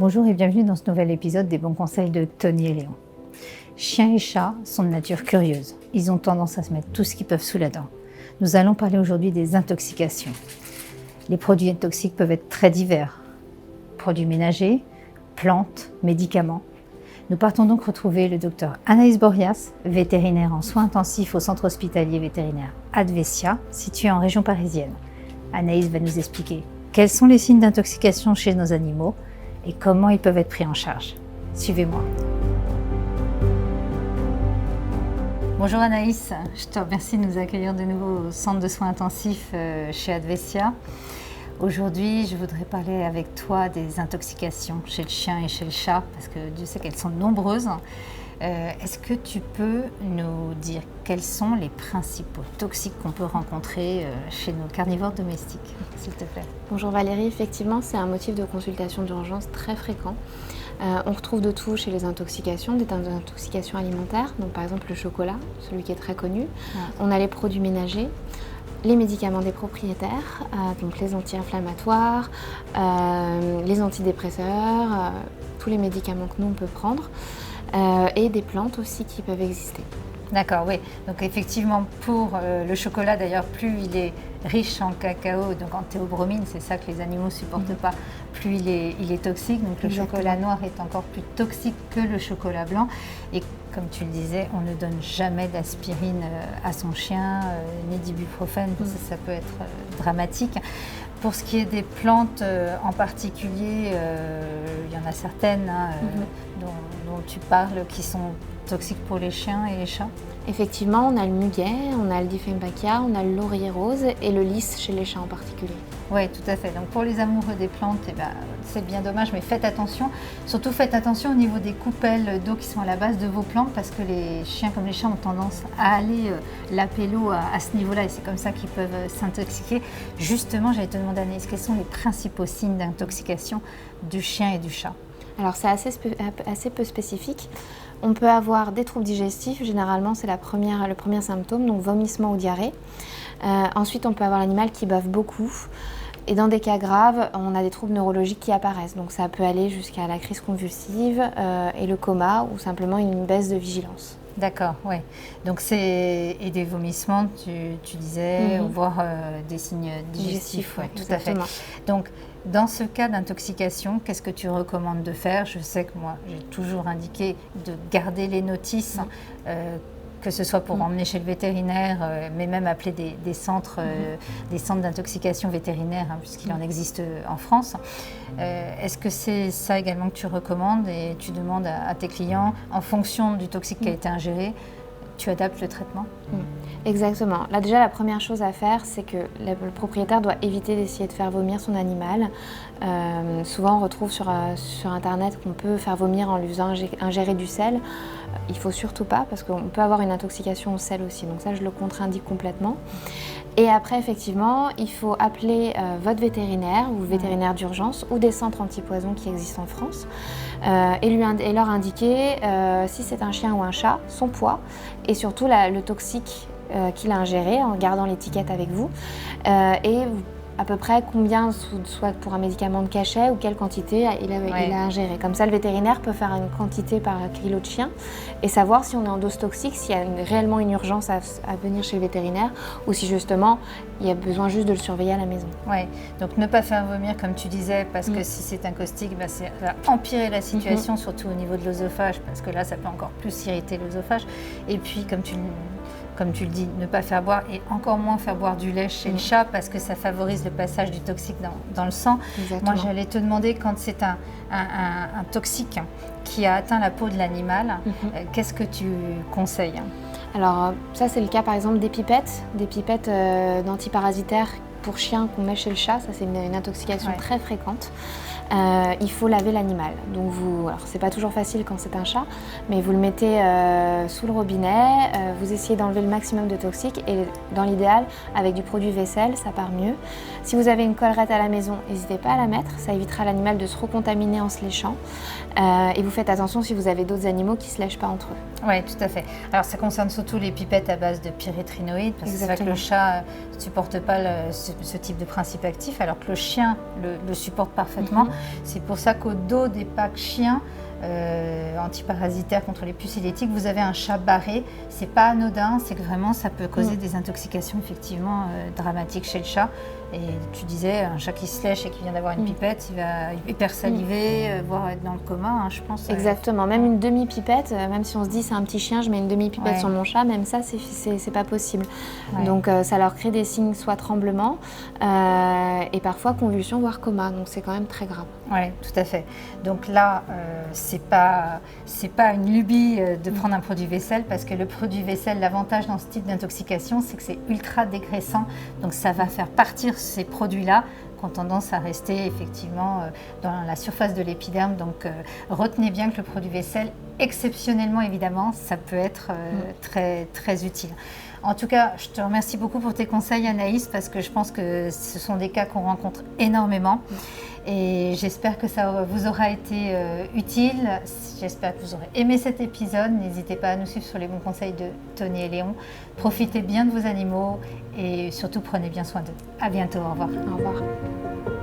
Bonjour et bienvenue dans ce nouvel épisode des bons conseils de Tony et Léon. Chiens et chats sont de nature curieuse. Ils ont tendance à se mettre tout ce qu'ils peuvent sous la dent. Nous allons parler aujourd'hui des intoxications. Les produits toxiques peuvent être très divers. Produits ménagers, plantes, médicaments. Nous partons donc retrouver le docteur Anaïs Borias, vétérinaire en soins intensifs au centre hospitalier vétérinaire Advesia, situé en région parisienne. Anaïs va nous expliquer quels sont les signes d'intoxication chez nos animaux et comment ils peuvent être pris en charge. Suivez-moi. Bonjour Anaïs, je te remercie de nous accueillir de nouveau au centre de soins intensifs chez Advesia. Aujourd'hui, je voudrais parler avec toi des intoxications chez le chien et chez le chat, parce que Dieu sait qu'elles sont nombreuses. Est-ce que tu peux nous dire quels sont les principaux toxiques qu'on peut rencontrer chez nos carnivores domestiques, s'il te plaît? Bonjour Valérie, effectivement, c'est un motif de consultation d'urgence très fréquent. On retrouve de tout chez les intoxications, des intoxications alimentaires, donc par exemple le chocolat, celui qui est très connu. Ouais. On a les produits ménagers, les médicaments des propriétaires, donc les anti-inflammatoires, les antidépresseurs, tous les médicaments que nous on peut prendre, et des plantes aussi qui peuvent exister. D'accord, oui. Donc effectivement, pour le chocolat, d'ailleurs, plus il est riche en cacao, donc en théobromine, c'est ça que les animaux ne supportent pas, plus il est toxique. Donc le chocolat noir est encore plus toxique que le chocolat blanc. Et comme tu le disais, on ne donne jamais d'aspirine à son chien, ni d'ibuprofène, parce que ça peut être dramatique. Pour ce qui est des plantes en particulier, il y en a certaines dont tu parles qui sont toxiques pour les chiens et les chats. Effectivement, on a le muguet, on a le Dieffenbachia, on a le laurier rose et le lys chez les chats en particulier. Oui, tout à fait. Donc pour les amoureux des plantes, c'est bien dommage, mais faites attention. Surtout faites attention au niveau des coupelles d'eau qui sont à la base de vos plantes, parce que les chiens comme les chats ont tendance à aller laper l'eau à ce niveau-là, et c'est comme ça qu'ils peuvent s'intoxiquer. Justement, j'allais te demander, Anaïs, quels sont les principaux signes d'intoxication du chien et du chat? Alors c'est assez peu spécifique. On peut avoir des troubles digestifs, généralement c'est le premier symptôme, donc vomissement ou diarrhée. Ensuite on peut avoir l'animal qui bave beaucoup. Et dans des cas graves, on a des troubles neurologiques qui apparaissent. Donc ça peut aller jusqu'à la crise convulsive et le coma, ou simplement une baisse de vigilance. D'accord, oui. Donc et des vomissements, tu disais, voire des signes digestifs. Ouais, tout à fait. Donc, dans ce cas d'intoxication, qu'est-ce que tu recommandes de faire? Je sais que moi, j'ai toujours indiqué de garder les notices, que ce soit pour emmener chez le vétérinaire, mais même appeler des centres d'intoxication vétérinaire, puisqu'il en existe en France. Est-ce que c'est ça également que tu recommandes et tu demandes à tes clients, en fonction du toxique qui a été ingéré, tu adaptes le traitement? Exactement. Là déjà, la première chose à faire, c'est que le propriétaire doit éviter d'essayer de faire vomir son animal. Souvent, on retrouve sur Internet qu'on peut faire vomir en lui faisant ingérer du sel. Il ne faut surtout pas, parce qu'on peut avoir une intoxication au sel aussi. Donc ça, je le contre-indique complètement. Et après, effectivement, il faut appeler votre vétérinaire ou vétérinaire d'urgence ou des centres antipoison qui existent en France et leur indiquer si c'est un chien ou un chat, son poids et surtout le toxique qu'il a ingéré en gardant l'étiquette avec vous et à peu près combien, soit pour un médicament de cachet ou quelle quantité il a ingéré. Comme ça, le vétérinaire peut faire une quantité par kilo de chien et savoir si on est en dose toxique, s'il y a réellement une urgence à venir chez le vétérinaire ou si justement il y a besoin juste de le surveiller à la maison. Oui, donc ne pas faire vomir comme tu disais, parce que si c'est un caustique, ça va empirer la situation, surtout au niveau de l'œsophage, parce que là ça peut encore plus irriter l'œsophage. Et puis comme tu le dis, ne pas faire boire et encore moins faire boire du lait chez le chat, parce que ça favorise le passage du toxique dans le sang. Exactement. Moi, j'allais te demander, quand c'est un toxique qui a atteint la peau de l'animal, qu'est-ce que tu conseilles? Alors ça, c'est le cas par exemple des pipettes d'antiparasitaires pour chiens qu'on met chez le chat. Ça, c'est une intoxication très fréquente. Il faut laver l'animal. Donc alors c'est pas toujours facile quand c'est un chat, mais vous le mettez sous le robinet, vous essayez d'enlever le maximum de toxiques et dans l'idéal, avec du produit vaisselle, ça part mieux. Si vous avez une collerette à la maison, n'hésitez pas à la mettre, ça évitera à l'animal de se recontaminer en se léchant. Et vous faites attention si vous avez d'autres animaux qui ne se lèchent pas entre eux. Oui, tout à fait. Alors ça concerne surtout les pipettes à base de pyrétrinoïdes, parce que c'est vrai que le chat ne supporte pas ce ce type de principe actif, alors que le chien le supporte parfaitement. C'est pour ça qu'au dos des packs chiens antiparasitaires contre les puces ilétiques, vous avez un chat barré. C'est pas anodin, c'est que vraiment ça peut causer des intoxications effectivement dramatiques chez le chat. Et tu disais, un chat qui se lèche et qui vient d'avoir une pipette, il va hyper saliver, voire être dans le coma, hein, je pense. Exactement, même une demi-pipette, même si on se dit c'est un petit chien, je mets une demi-pipette sur mon chat, même ça, c'est pas possible. Donc ça leur crée des signes, soit tremblement, et parfois convulsion, voire coma, donc c'est quand même très grave. Oui, tout à fait. Donc là, c'est pas une lubie de prendre un produit vaisselle, parce que le produit vaisselle, l'avantage dans ce type d'intoxication, c'est que c'est ultra dégraissant, donc ça va faire partir ces produits-là qui ont tendance à rester effectivement dans la surface de l'épiderme. Donc retenez bien que le produit vaisselle, exceptionnellement évidemment, ça peut être très, très utile. En tout cas, je te remercie beaucoup pour tes conseils, Anaïs, parce que je pense que ce sont des cas qu'on rencontre énormément. Et j'espère que ça vous aura été utile. J'espère que vous aurez aimé cet épisode. N'hésitez pas à nous suivre sur les bons conseils de Tony et Léon. Profitez bien de vos animaux et surtout prenez bien soin d'eux. À bientôt, au revoir. Au revoir.